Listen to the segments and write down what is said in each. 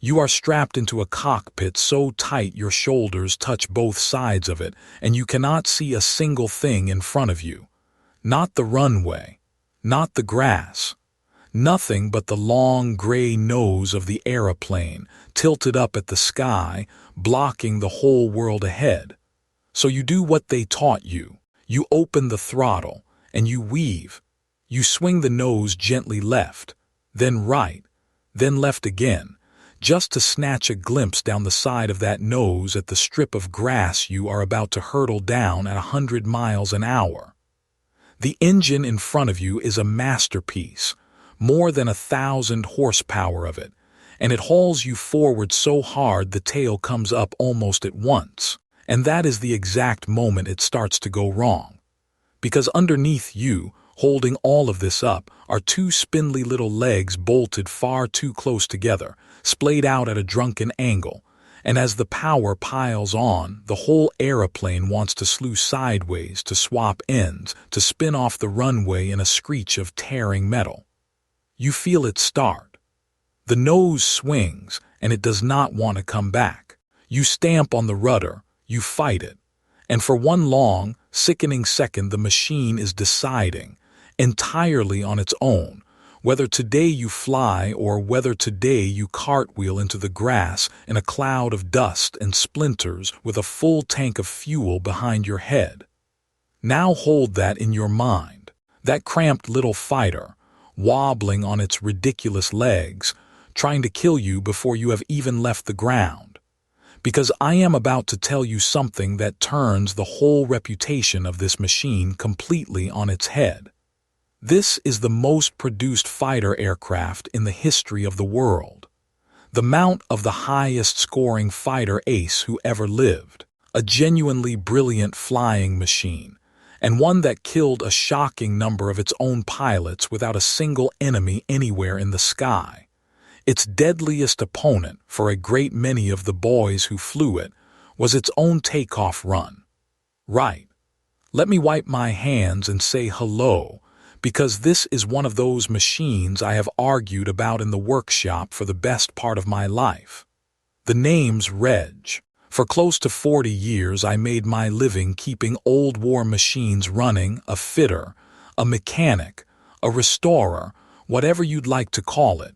You are strapped into a cockpit so tight your shoulders touch both sides of it, and you cannot see a single thing in front of you. Not the runway, not the grass, nothing but the long gray nose of the aeroplane tilted up at the sky, blocking the whole world ahead. So you do what they taught you. You open the throttle, and you weave. You swing the nose gently left, then right, then left again, just to snatch a glimpse down the side of that nose at the strip of grass you are about to hurtle down at 100 miles an hour. The engine in front of you is a masterpiece, more than 1,000 horsepower of it, and it hauls you forward so hard the tail comes up almost at once. And that is the exact moment it starts to go wrong. Because underneath you, holding all of this up, are two spindly little legs bolted far too close together, splayed out at a drunken angle, and as the power piles on, the whole aeroplane wants to slew sideways, to swap ends, to spin off the runway in a screech of tearing metal. You feel it start. The nose swings, and it does not want to come back. You stamp on the rudder, you fight it, and for one long, sickening second the machine is deciding, entirely on its own, whether today you fly or whether today you cartwheel into the grass in a cloud of dust and splinters with a full tank of fuel behind your head. Now hold that in your mind, that cramped little fighter, wobbling on its ridiculous legs, trying to kill you before you have even left the ground. Because I am about to tell you something that turns the whole reputation of this machine completely on its head. This is the most produced fighter aircraft in the history of the world. The mount of the highest-scoring fighter ace who ever lived, a genuinely brilliant flying machine, and one that killed a shocking number of its own pilots without a single enemy anywhere in the sky. Its deadliest opponent, for a great many of the boys who flew it, was its own takeoff run. Right. Let me wipe my hands and say hello, because this is one of those machines I have argued about in the workshop for the best part of my life. The name's Reg. For close to 40 years I made my living keeping old war machines running, a fitter, a mechanic, a restorer, whatever you'd like to call it.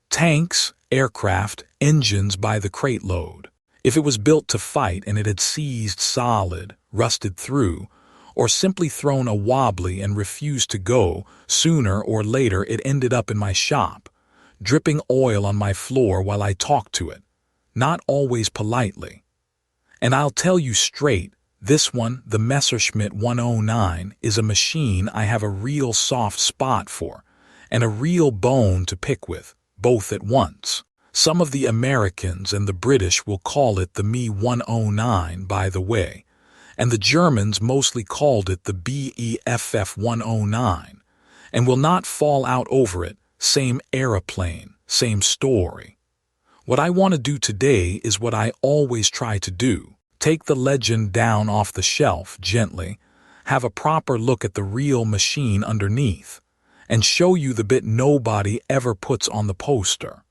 Tanks, aircraft, engines by the crate load. If it was built to fight and it had seized solid, rusted through, or simply thrown a wobbly and refused to go, sooner or later it ended up in my shop, dripping oil on my floor while I talked to it, not always politely. And I'll tell you straight, this one, the Messerschmitt 109, is a machine I have a real soft spot for, and a real bone to pick with, both at once. Some of the Americans and the British will call it the Me 109, by the way, and the Germans mostly called it the Bf 109, and will not fall out over it, same aeroplane, same story. What I want to do today is what I always try to do, take the legend down off the shelf gently, have a proper look at the real machine underneath, and show you the bit nobody ever puts on the poster.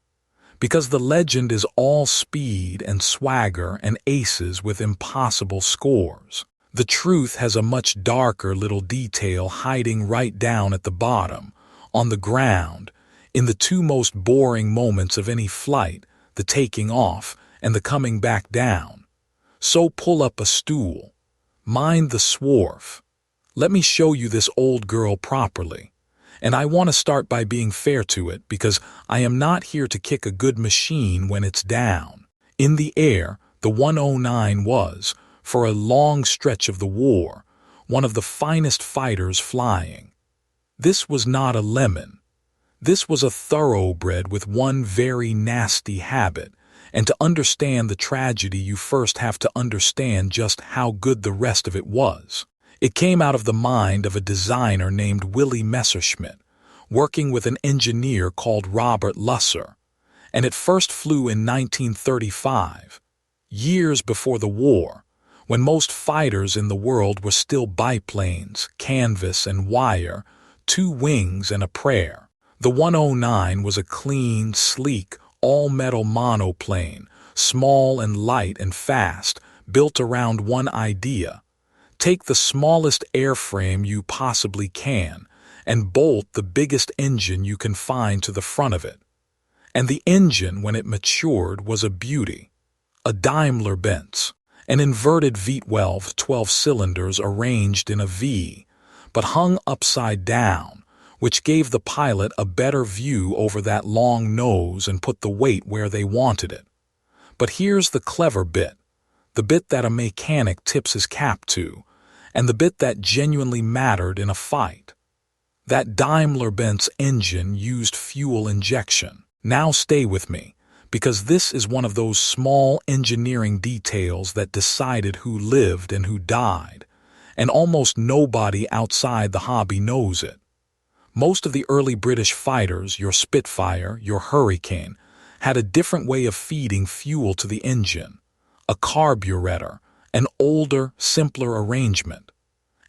Because the legend is all speed and swagger and aces with impossible scores. The truth has a much darker little detail hiding right down at the bottom, on the ground, in the two most boring moments of any flight, the taking off and the coming back down. So pull up a stool. Mind the swarf. Let me show you this old girl properly. And I want to start by being fair to it because I am not here to kick a good machine when it's down. In the air, the 109 was, for a long stretch of the war, one of the finest fighters flying. This was not a lemon. This was a thoroughbred with one very nasty habit, and to understand the tragedy you first have to understand just how good the rest of it was. It came out of the mind of a designer named Willy Messerschmitt, working with an engineer called Robert Lusser, and it first flew in 1935, years before the war, when most fighters in the world were still biplanes, canvas and wire, 2 wings and a prayer. The 109 was a clean, sleek, all-metal monoplane, small and light and fast, built around one idea. Take the smallest airframe you possibly can and bolt the biggest engine you can find to the front of it. And the engine, when it matured, was a beauty. A Daimler-Benz, an inverted V12, 12 cylinders arranged in a V, but hung upside down, which gave the pilot a better view over that long nose and put the weight where they wanted it. But here's the clever bit, the bit that a mechanic tips his cap to, and the bit that genuinely mattered in a fight. That Daimler-Benz engine used fuel injection. Now stay with me, because this is one of those small engineering details that decided who lived and who died, and almost nobody outside the hobby knows it. Most of the early British fighters, your Spitfire, your Hurricane, had a different way of feeding fuel to the engine, a carburettor, an older, simpler arrangement.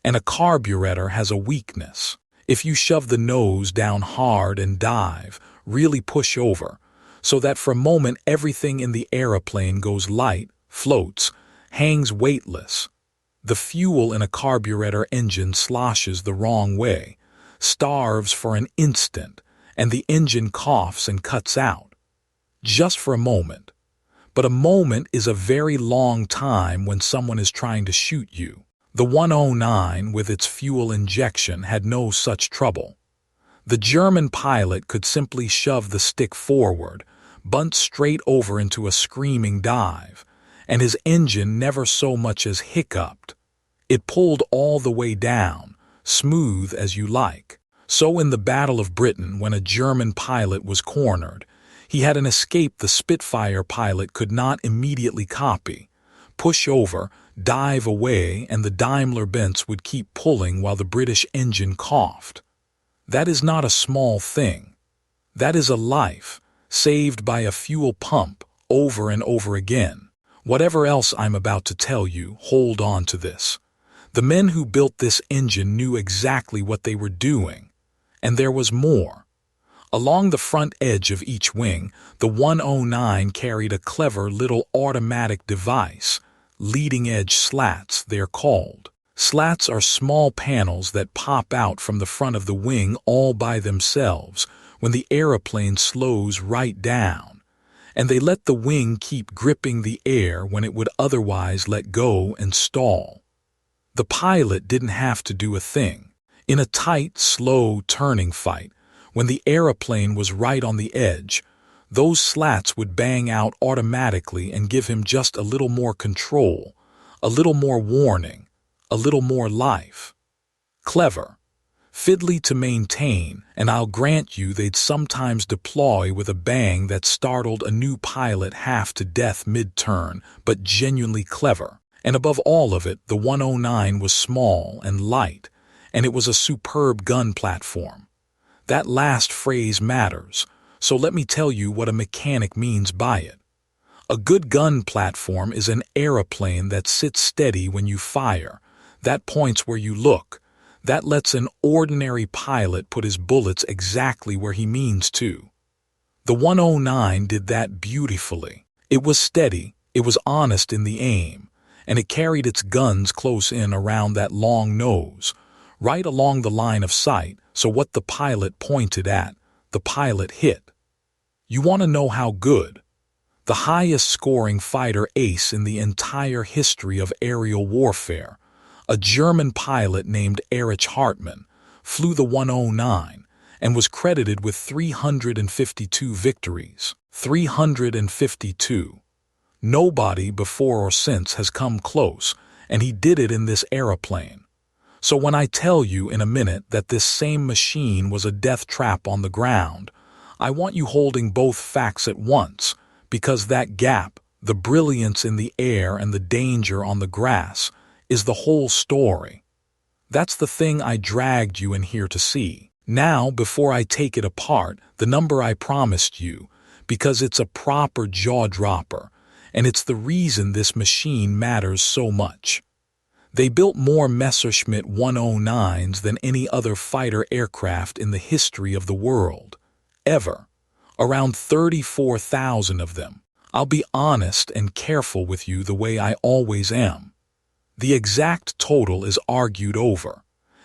And a carburettor has a weakness. If you shove the nose down hard and dive, really push over, so that for a moment everything in the aeroplane goes light, floats, hangs weightless. The fuel in a carburettor engine sloshes the wrong way, starves for an instant, and the engine coughs and cuts out. Just for a moment. But a moment is a very long time when someone is trying to shoot you. The 109 with its fuel injection had no such trouble. The German pilot could simply shove the stick forward, bunt straight over into a screaming dive, and his engine never so much as hiccuped. It pulled all the way down, smooth as you like. So in the Battle of Britain, when a German pilot was cornered, he had an escape the Spitfire pilot could not immediately copy. Push over, dive away, and the Daimler-Benz would keep pulling while the British engine coughed. That is not a small thing. That is a life, saved by a fuel pump, over and over again. Whatever else I'm about to tell you, hold on to this. The men who built this engine knew exactly what they were doing. And there was more. Along the front edge of each wing, the 109 carried a clever little automatic device, leading-edge slats, they're called. Slats are small panels that pop out from the front of the wing all by themselves when the aeroplane slows right down, and they let the wing keep gripping the air when it would otherwise let go and stall. The pilot didn't have to do a thing. In a tight, slow turning fight, when the aeroplane was right on the edge, those slats would bang out automatically and give him just a little more control, a little more warning, a little more life. Clever. Fiddly to maintain, and I'll grant you they'd sometimes deploy with a bang that startled a new pilot half to death mid-turn, but genuinely clever. And above all of it, the 109 was small and light, and it was a superb gun platform. That last phrase matters, so let me tell you what a mechanic means by it. A good gun platform is an aeroplane that sits steady when you fire, that points where you look, that lets an ordinary pilot put his bullets exactly where he means to. The 109 did that beautifully. It was steady, it was honest in the aim, and it carried its guns close in around that long nose, right along the line of sight, so what the pilot pointed at, the pilot hit. You want to know how good? The highest scoring fighter ace in the entire history of aerial warfare, a German pilot named Erich Hartmann, flew the 109 and was credited with 352 victories. 352. Nobody before or since has come close, and he did it in this aeroplane. So when I tell you in a minute that this same machine was a death trap on the ground, I want you holding both facts at once, because that gap, the brilliance in the air and the danger on the grass, is the whole story. That's the thing I dragged you in here to see. Now, before I take it apart, the number I promised you, because it's a proper jaw-dropper, and it's the reason this machine matters so much. They built more Messerschmitt 109s than any other fighter aircraft in the history of the world. Ever. Around 34,000 of them. I'll be honest and careful with you the way I always am. The exact total is argued over,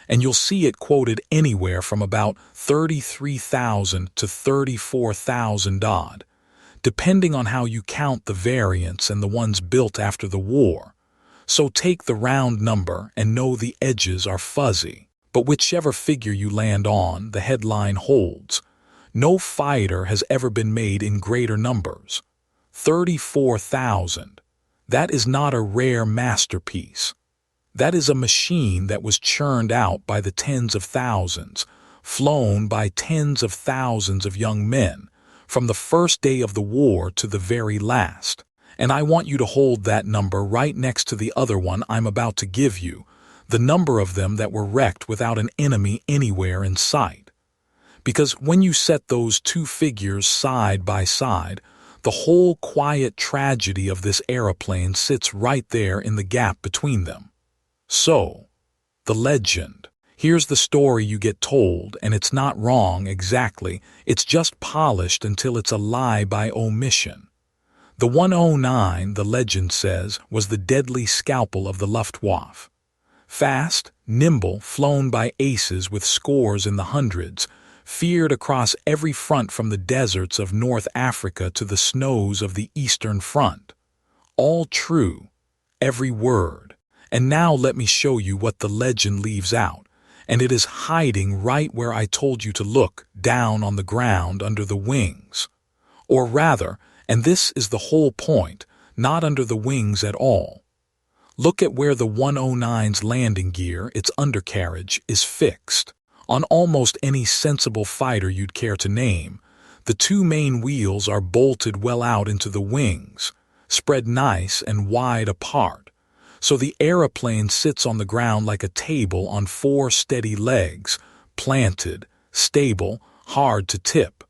and you'll see it quoted anywhere from about 33,000 to 34,000 odd, depending on how you count the variants and the ones built after the war. So take the round number and know the edges are fuzzy. But whichever figure you land on, the headline holds. No fighter has ever been made in greater numbers. 34,000. That is not a rare masterpiece. That is a machine that was churned out by the tens of thousands, flown by tens of thousands of young men, from the first day of the war to the very last. And I want you to hold that number right next to the other one I'm about to give you, the number of them that were wrecked without an enemy anywhere in sight. Because when you set those two figures side by side, the whole quiet tragedy of this aeroplane sits right there in the gap between them. So, the legend. Here's the story you get told, and it's not wrong exactly, it's just polished until it's a lie by omission. The 109, the legend says, was the deadly scalpel of the Luftwaffe. Fast, nimble, flown by aces with scores in the hundreds, feared across every front from the deserts of North Africa to the snows of the Eastern Front. All true, every word. And now let me show you what the legend leaves out, and it is hiding right where I told you to look, down on the ground under the wings. Or rather, and this is the whole point, not under the wings at all. Look at where the 109's landing gear, its undercarriage, is fixed. On almost any sensible fighter you'd care to name, the two main wheels are bolted well out into the wings, spread nice and wide apart, so the aeroplane sits on the ground like a table on four steady legs, planted, stable, hard to tip.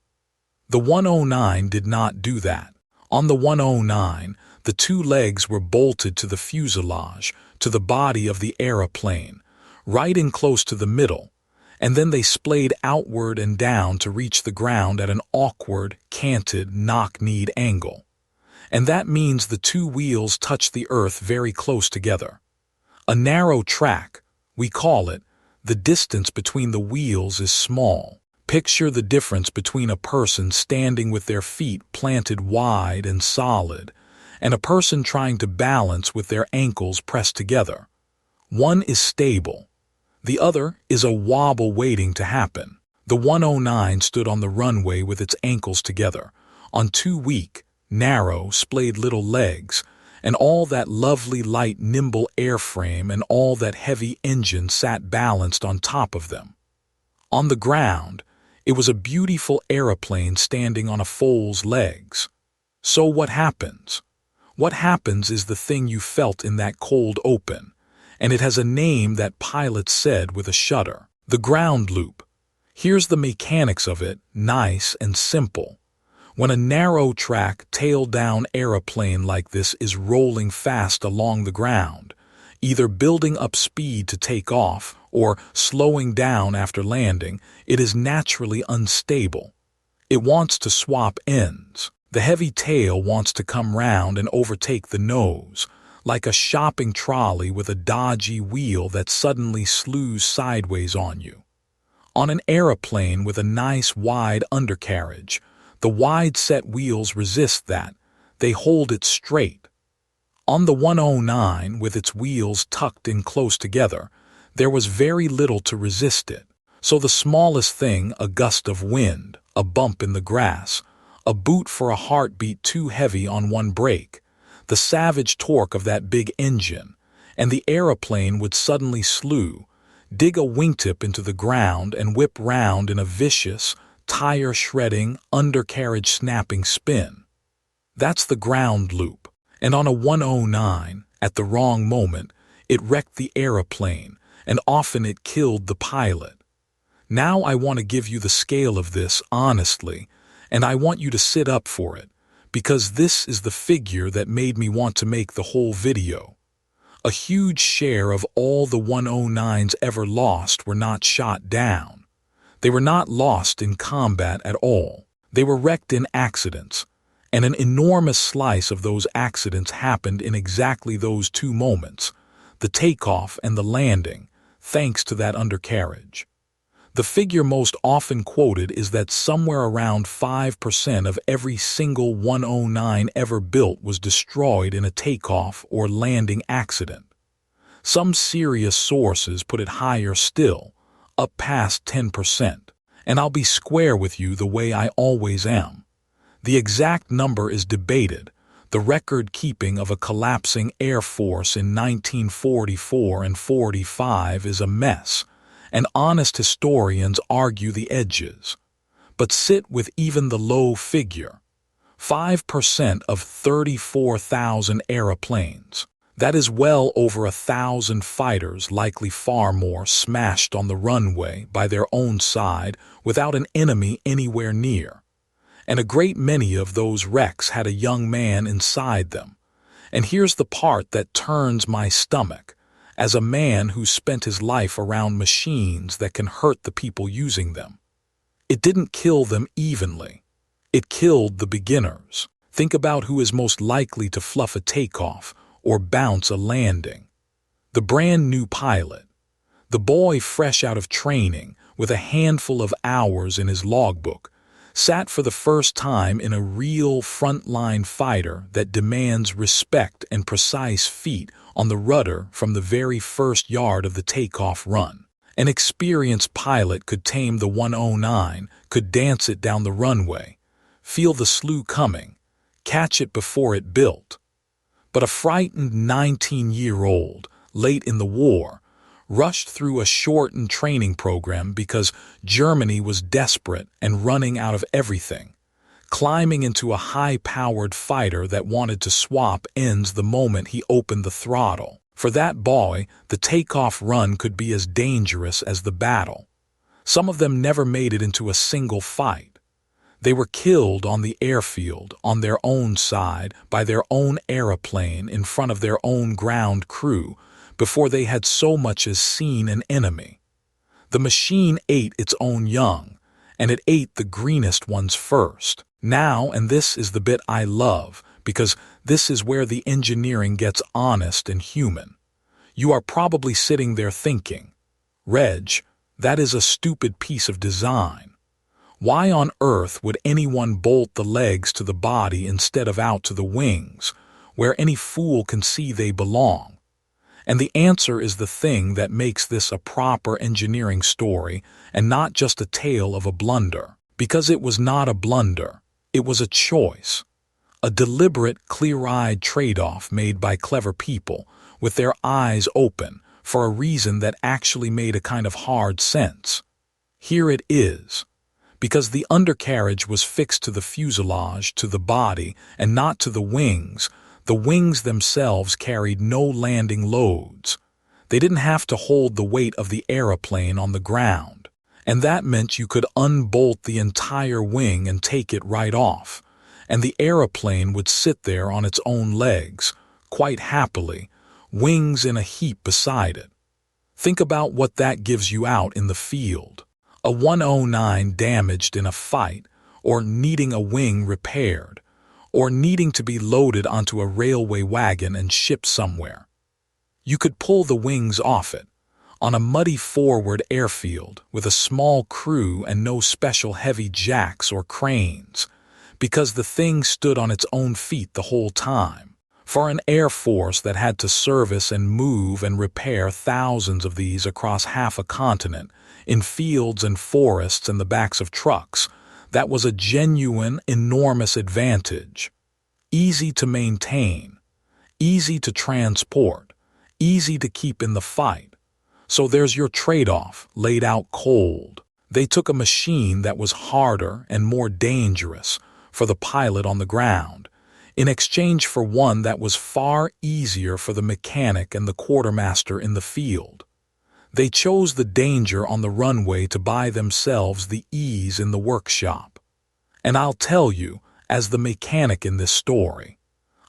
The 109 did not do that. On the 109, the two legs were bolted to the fuselage, to the body of the aeroplane, right in close to the middle, and then they splayed outward and down to reach the ground at an awkward, canted, knock-kneed angle. And that means the two wheels touch the earth very close together. A narrow track, we call it, the distance between the wheels is small. Picture the difference between a person standing with their feet planted wide and solid, and a person trying to balance with their ankles pressed together. One is stable. The other is a wobble waiting to happen. The 109 stood on the runway with its ankles together, on two weak, narrow, splayed little legs, and all that lovely light nimble airframe and all that heavy engine sat balanced on top of them. On the ground, it was a beautiful aeroplane standing on a foal's legs. So what happens? What happens is the thing you felt in that cold open, and it has a name that pilots said with a shudder. The ground loop. Here's the mechanics of it, nice and simple. When a narrow track, tail-down aeroplane like this is rolling fast along the ground, either building up speed to take off or slowing down after landing, it is naturally unstable. It wants to swap ends. The heavy tail wants to come round and overtake the nose, like a shopping trolley with a dodgy wheel that suddenly slews sideways on you. On an aeroplane with a nice wide undercarriage, the wide-set wheels resist that. They hold it straight. On the 109, with its wheels tucked in close together, there was very little to resist it. So the smallest thing, a gust of wind, a bump in the grass, a boot for a heartbeat too heavy on one brake, the savage torque of that big engine, and the aeroplane would suddenly slew, dig a wingtip into the ground and whip round in a vicious, tire-shredding, undercarriage-snapping spin. That's the ground loop. And on a 109, at the wrong moment, it wrecked the aeroplane, and often it killed the pilot. Now I want to give you the scale of this honestly, and I want you to sit up for it, because this is the figure that made me want to make the whole video. A huge share of all the 109s ever lost were not shot down. They were not lost in combat at all. They were wrecked in accidents, and an enormous slice of those accidents happened in exactly those two moments, the takeoff and the landing, thanks to that undercarriage. The figure most often quoted is that somewhere around 5% of every single 109 ever built was destroyed in a takeoff or landing accident. Some serious sources put it higher still, up past 10%, and I'll be square with you the way I always am. The exact number is debated. The record-keeping of a collapsing Air Force in 1944 and 45 is a mess, and honest historians argue the edges. But sit with even the low figure. 5% of 34,000 aeroplanes. That is well over 1,000 fighters, likely far more, smashed on the runway by their own side without an enemy anywhere near. And a great many of those wrecks had a young man inside them. And here's the part that turns my stomach. As a man who spent his life around machines that can hurt the people using them. It didn't kill them evenly. It killed the beginners. Think about who is most likely to fluff a takeoff or bounce a landing. The brand new pilot. The boy fresh out of training with a handful of hours in his logbook, sat for the first time in a real frontline fighter that demands respect and precise feet on the rudder from the very first yard of the takeoff run. An experienced pilot could tame the 109, could dance it down the runway, feel the slew coming, catch it before it built. But a frightened 19-year-old, late in the war, rushed through a shortened training program because Germany was desperate and running out of everything, climbing into a high-powered fighter that wanted to swap ends the moment he opened the throttle. For that boy, the takeoff run could be as dangerous as the battle. Some of them never made it into a single fight. They were killed on the airfield, on their own side, by their own aeroplane in front of their own ground crew, before they had so much as seen an enemy. The machine ate its own young, and it ate the greenest ones first. Now, and this is the bit I love, because this is where the engineering gets honest and human. You are probably sitting there thinking, Reg, that is a stupid piece of design. Why on earth would anyone bolt the legs to the body instead of out to the wings, where any fool can see they belong? And the answer is the thing that makes this a proper engineering story and not just a tale of a blunder. Because it was not a blunder, it was a choice. A deliberate, clear-eyed trade-off made by clever people with their eyes open for a reason that actually made a kind of hard sense. Here it is. Because the undercarriage was fixed to the fuselage, to the body, and not to the wings themselves carried no landing loads. They didn't have to hold the weight of the aeroplane on the ground, and that meant you could unbolt the entire wing and take it right off, and the aeroplane would sit there on its own legs, quite happily, wings in a heap beside it. Think about what that gives you out in the field. A 109 damaged in a fight, or needing a wing repaired, or needing to be loaded onto a railway wagon and shipped somewhere. You could pull the wings off it, on a muddy forward airfield with a small crew and no special heavy jacks or cranes, because the thing stood on its own feet the whole time. For an air force that had to service and move and repair thousands of these across half a continent, in fields and forests and the backs of trucks, that was a genuine, enormous advantage. Easy to maintain, easy to transport, easy to keep in the fight. So there's your trade-off laid out cold. They took a machine that was harder and more dangerous for the pilot on the ground, in exchange for one that was far easier for the mechanic and the quartermaster in the field. They chose the danger on the runway to buy themselves the ease in the workshop. And I'll tell you, as the mechanic in this story,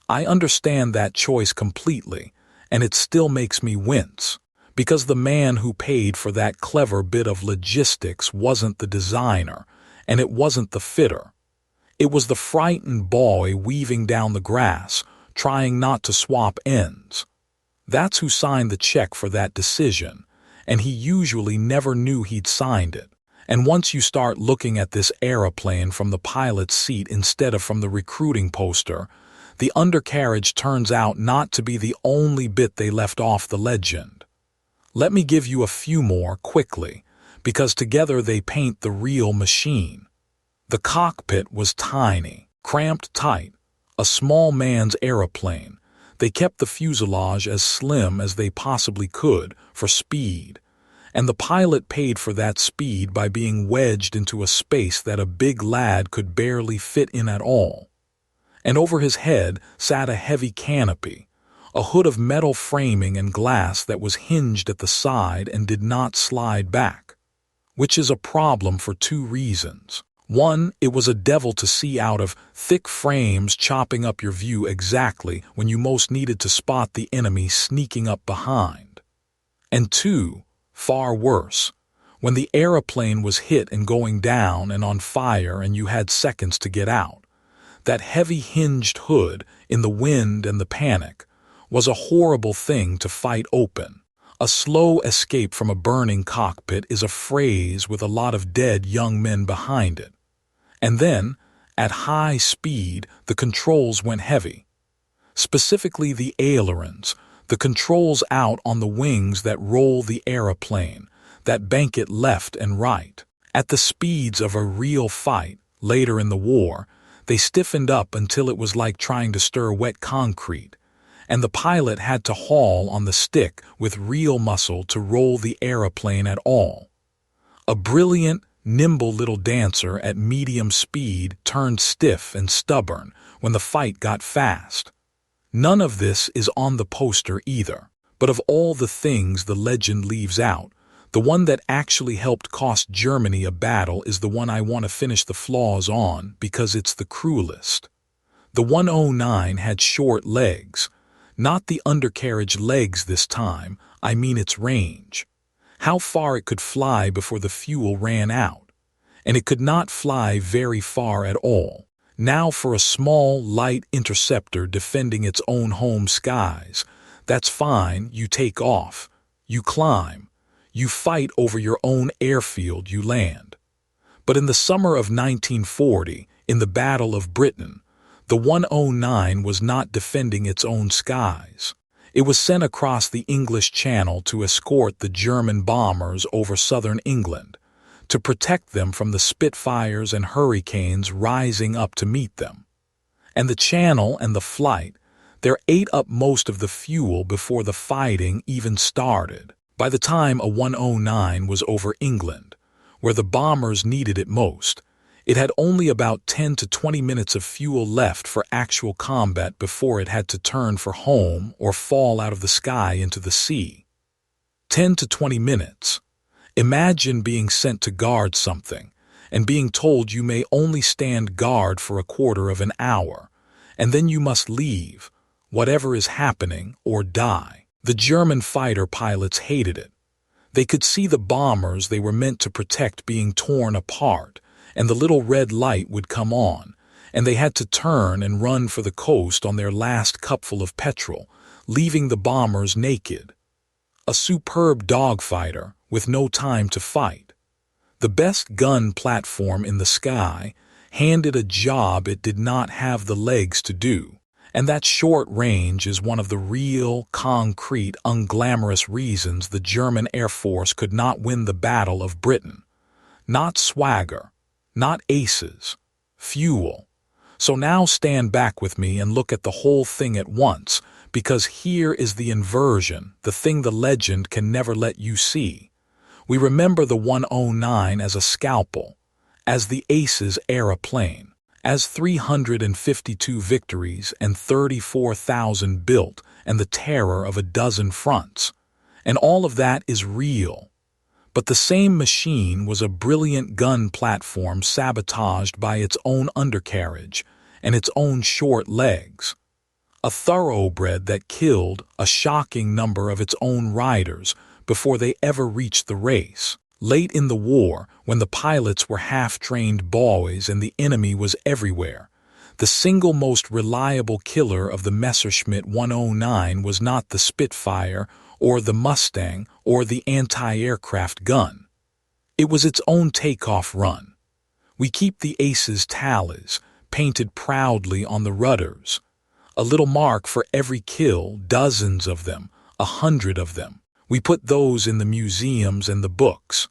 I understand that choice completely, and it still makes me wince, because the man who paid for that clever bit of logistics wasn't the designer, and it wasn't the fitter. It was the frightened boy weaving down the grass, trying not to swap ends. That's who signed the check for that decision, and he usually never knew he'd signed it. And once you start looking at this aeroplane from the pilot's seat instead of from the recruiting poster, the undercarriage turns out not to be the only bit they left off the legend. Let me give you a few more quickly, because together they paint the real machine. The cockpit was tiny, cramped tight, a small man's aeroplane. They kept the fuselage as slim as they possibly could for speed, and the pilot paid for that speed by being wedged into a space that a big lad could barely fit in at all. And over his head sat a heavy canopy, a hood of metal framing and glass that was hinged at the side and did not slide back, which is a problem for two reasons. One, it was a devil to see out of, thick frames chopping up your view exactly when you most needed to spot the enemy sneaking up behind. And two, far worse, when the aeroplane was hit and going down and on fire and you had seconds to get out. That heavy hinged hood, in the wind and the panic, was a horrible thing to fight open. A slow escape from a burning cockpit is a phrase with a lot of dead young men behind it. And then, at high speed, the controls went heavy. Specifically the ailerons, the controls out on the wings that roll the aeroplane, that bank it left and right. At the speeds of a real fight, later in the war, they stiffened up until it was like trying to stir wet concrete, and the pilot had to haul on the stick with real muscle to roll the aeroplane at all. A brilliant, nimble little dancer at medium speed turned stiff and stubborn when the fight got fast. None of this is on the poster either, but of all the things the legend leaves out, the one that actually helped cost Germany a battle is the one I want to finish the flaws on because it's the cruelest. The 109 had short legs, not the undercarriage legs this time, I mean its range. How far it could fly before the fuel ran out, and it could not fly very far at all. Now for a small, light interceptor defending its own home skies, that's fine, you take off, you climb, you fight over your own airfield, you land. But in the summer of 1940, in the Battle of Britain, the 109 was not defending its own skies. It was sent across the English Channel to escort the German bombers over southern England, to protect them from the Spitfires and Hurricanes rising up to meet them. And the channel and the flight, they ate up most of the fuel before the fighting even started. By the time a 109 was over England, where the bombers needed it most, it had only about 10 to 20 minutes of fuel left for actual combat before it had to turn for home or fall out of the sky into the sea. 10 to 20 minutes. Imagine being sent to guard something and being told you may only stand guard for a quarter of an hour, and then you must leave, whatever is happening, or die. The German fighter pilots hated it. They could see the bombers they were meant to protect being torn apart, and the little red light would come on, and they had to turn and run for the coast on their last cupful of petrol, leaving the bombers naked. A superb dogfighter with no time to fight. The best gun platform in the sky handed a job it did not have the legs to do, and that short range is one of the real, concrete, unglamorous reasons the German Air Force could not win the Battle of Britain. Not swagger, not aces, fuel. So now stand back with me and look at the whole thing at once, because here is the inversion, the thing the legend can never let you see. We remember the 109 as a scalpel, as the aces aeroplane, as 352 victories and 34,000 built and the terror of a dozen fronts. And all of that is real. But the same machine was a brilliant gun platform sabotaged by its own undercarriage and its own short legs. A thoroughbred that killed a shocking number of its own riders before they ever reached the race. Late in the war, when the pilots were half-trained boys and the enemy was everywhere, the single most reliable killer of the Messerschmitt 109 was not the Spitfire or the Mustang or the anti-aircraft gun. It was its own takeoff run. We keep the aces tallies, painted proudly on the rudders. A little mark for every kill, dozens of them, 100 of them. We put those in the museums and the books.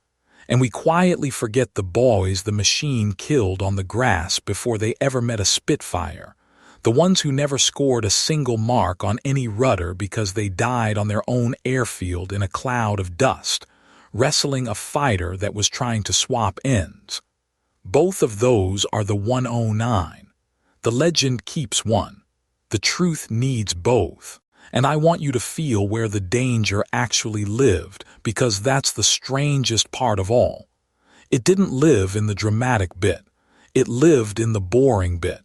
And we quietly forget the boys the machine killed on the grass before they ever met a Spitfire, the ones who never scored a single mark on any rudder because they died on their own airfield in a cloud of dust, wrestling a fighter that was trying to swap ends. Both of those are the 109. The legend keeps one. The truth needs both. And I want you to feel where the danger actually lived, because that's the strangest part of all. It didn't live in the dramatic bit. It lived in the boring bit.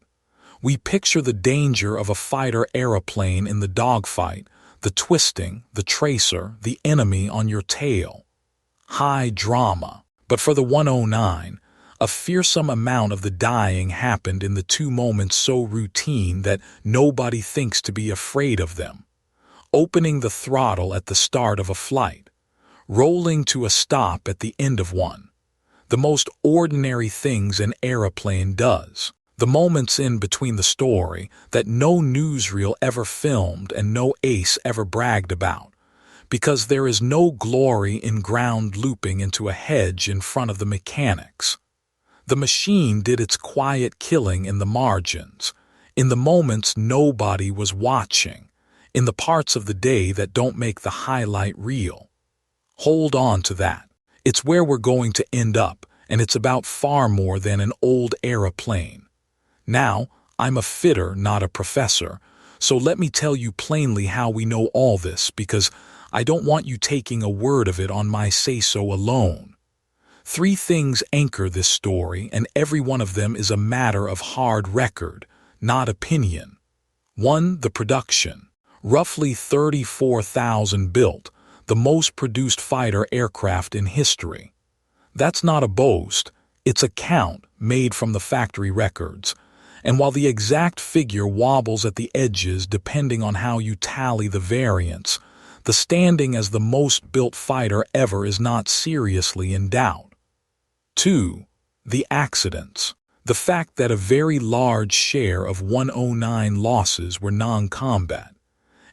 We picture the danger of a fighter aeroplane in the dogfight, the twisting, the tracer, the enemy on your tail. High drama. But for the 109, a fearsome amount of the dying happened in the two moments so routine that nobody thinks to be afraid of them. Opening the throttle at the start of a flight, rolling to a stop at the end of one. The most ordinary things an aeroplane does. The moments in between the story that no newsreel ever filmed and no ace ever bragged about. Because there is no glory in ground looping into a hedge in front of the mechanics. The machine did its quiet killing in the margins, in the moments nobody was watching, in the parts of the day that don't make the highlight reel. Hold on to that. It's where we're going to end up, and it's about far more than an old aeroplane. Now, I'm a fitter, not a professor, so let me tell you plainly how we know all this, because I don't want you taking a word of it on my say-so alone. 3 things anchor this story, and every one of them is a matter of hard record, not opinion. 1. The production. Roughly 34,000 built, the most produced fighter aircraft in history. That's not a boast, it's a count made from the factory records. And while the exact figure wobbles at the edges depending on how you tally the variants, the standing as the most built fighter ever is not seriously in doubt. 2. The accidents. The fact that a very large share of 109 losses were non-combat,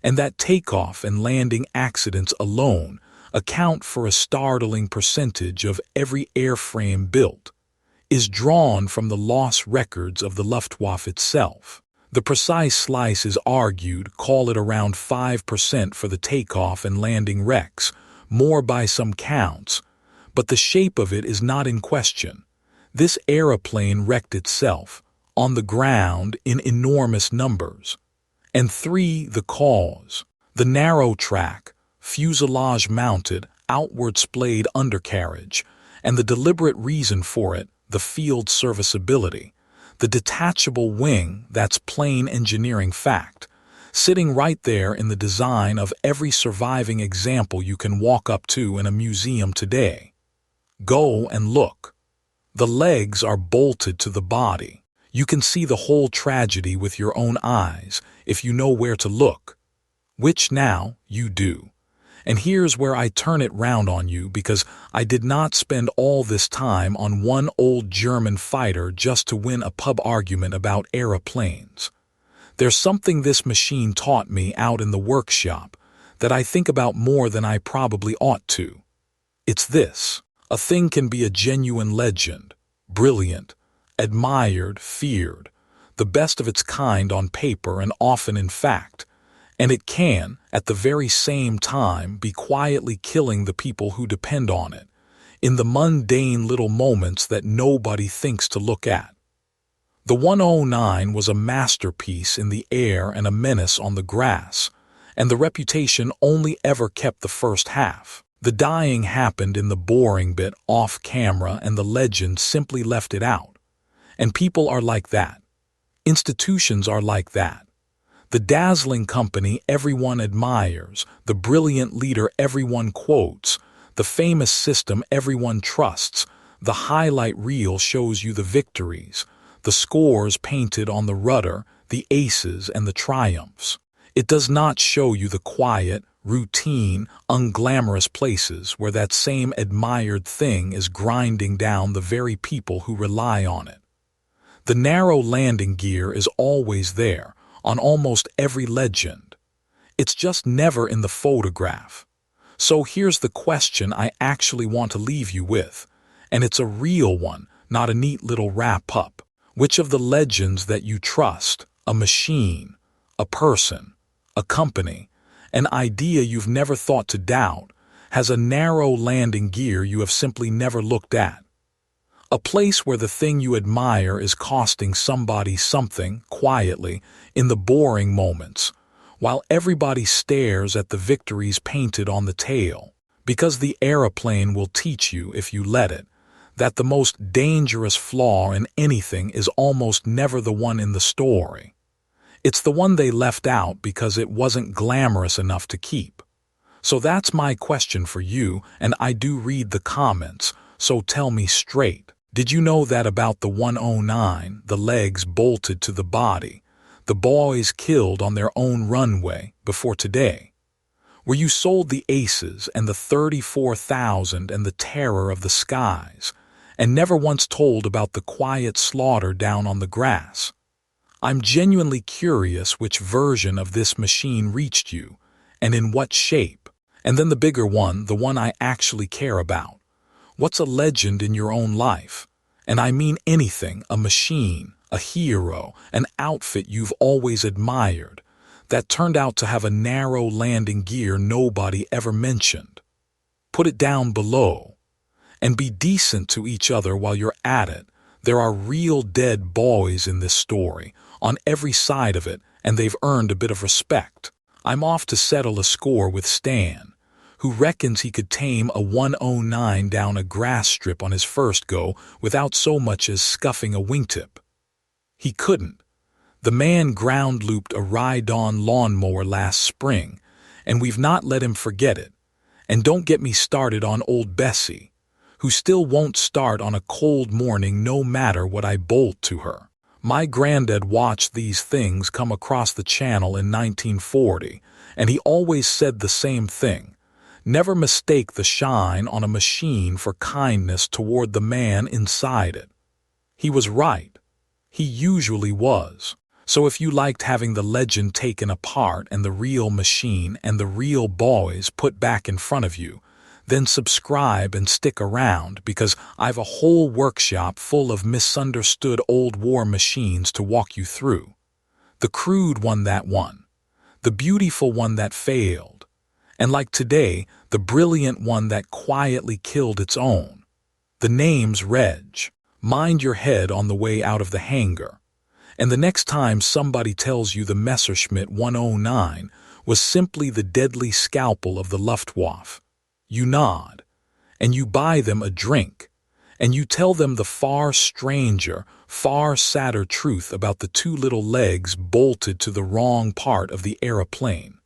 and that takeoff and landing accidents alone account for a startling percentage of every airframe built, is drawn from the loss records of the Luftwaffe itself. The precise slice is argued, call it around 5% for the takeoff and landing wrecks, more by some counts, but the shape of it is not in question. This aeroplane wrecked itself, on the ground in enormous numbers. And 3, the cause. The narrow track, fuselage-mounted, outward splayed undercarriage, and the deliberate reason for it, the field serviceability. The detachable wing, that's plain engineering fact, sitting right there in the design of every surviving example you can walk up to in a museum today. Go and look. The legs are bolted to the body. You can see the whole tragedy with your own eyes if you know where to look, which now you do. And here's where I turn it round on you, because I did not spend all this time on one old German fighter just to win a pub argument about aeroplanes. There's something this machine taught me out in the workshop that I think about more than I probably ought to. It's this: a thing can be a genuine legend, brilliant, admired, feared, the best of its kind on paper and often in fact, and it can, at the very same time, be quietly killing the people who depend on it, in the mundane little moments that nobody thinks to look at. The 109 was a masterpiece in the air and a menace on the grass, and the reputation only ever kept the first half. The dying happened in the boring bit off camera, and the legend simply left it out. And people are like that. Institutions are like that. The dazzling company everyone admires, the brilliant leader everyone quotes, the famous system everyone trusts. The highlight reel shows you the victories, the scores painted on the rudder, the aces and the triumphs. It does not show you the quiet, routine, unglamorous places where that same admired thing is grinding down the very people who rely on it. The narrow landing gear is always there, on almost every legend. It's just never in the photograph. So here's the question I actually want to leave you with, and it's a real one, not a neat little wrap-up. Which of the legends that you trust, a machine, a person, a company, an idea you've never thought to doubt, has a narrow landing gear you have simply never looked at? A place where the thing you admire is costing somebody something, quietly, in the boring moments, while everybody stares at the victories painted on the tail. Because the aeroplane will teach you, if you let it, that the most dangerous flaw in anything is almost never the one in the story. It's the one they left out because it wasn't glamorous enough to keep. So that's my question for you, and I do read the comments, so tell me straight. Did you know that about the 109, the legs bolted to the body, the boys killed on their own runway before today? Where you sold the aces and the 34,000 and the terror of the skies, and never once told about the quiet slaughter down on the grass? I'm genuinely curious which version of this machine reached you, and in what shape. And then the bigger one, the one I actually care about. What's a legend in your own life? And I mean anything, a machine, a hero, an outfit you've always admired, that turned out to have a narrow landing gear nobody ever mentioned. Put it down below. And be decent to each other while you're at it. There are real dead boys in this story, on every side of it, and they've earned a bit of respect. I'm off to settle a score with Stan, who reckons he could tame a 109 down a grass strip on his first go without so much as scuffing a wingtip. He couldn't. The man ground-looped a ride-on lawnmower last spring, and we've not let him forget it. And don't get me started on old Bessie, who still won't start on a cold morning no matter what I bolt to her. My granddad watched these things come across the channel in 1940, and he always said the same thing. Never mistake the shine on a machine for kindness toward the man inside it. He was right. He usually was. So if you liked having the legend taken apart and the real machine and the real boys put back in front of you, then subscribe and stick around, because I've a whole workshop full of misunderstood old war machines to walk you through. The crude one that won. The beautiful one that failed. And like today, the brilliant one that quietly killed its own. The name's Reg. Mind your head on the way out of the hangar. And the next time somebody tells you the Messerschmitt 109 was simply the deadly scalpel of the Luftwaffe, you nod, and you buy them a drink, and you tell them the far stranger, far sadder truth about the two little legs bolted to the wrong part of the aeroplane.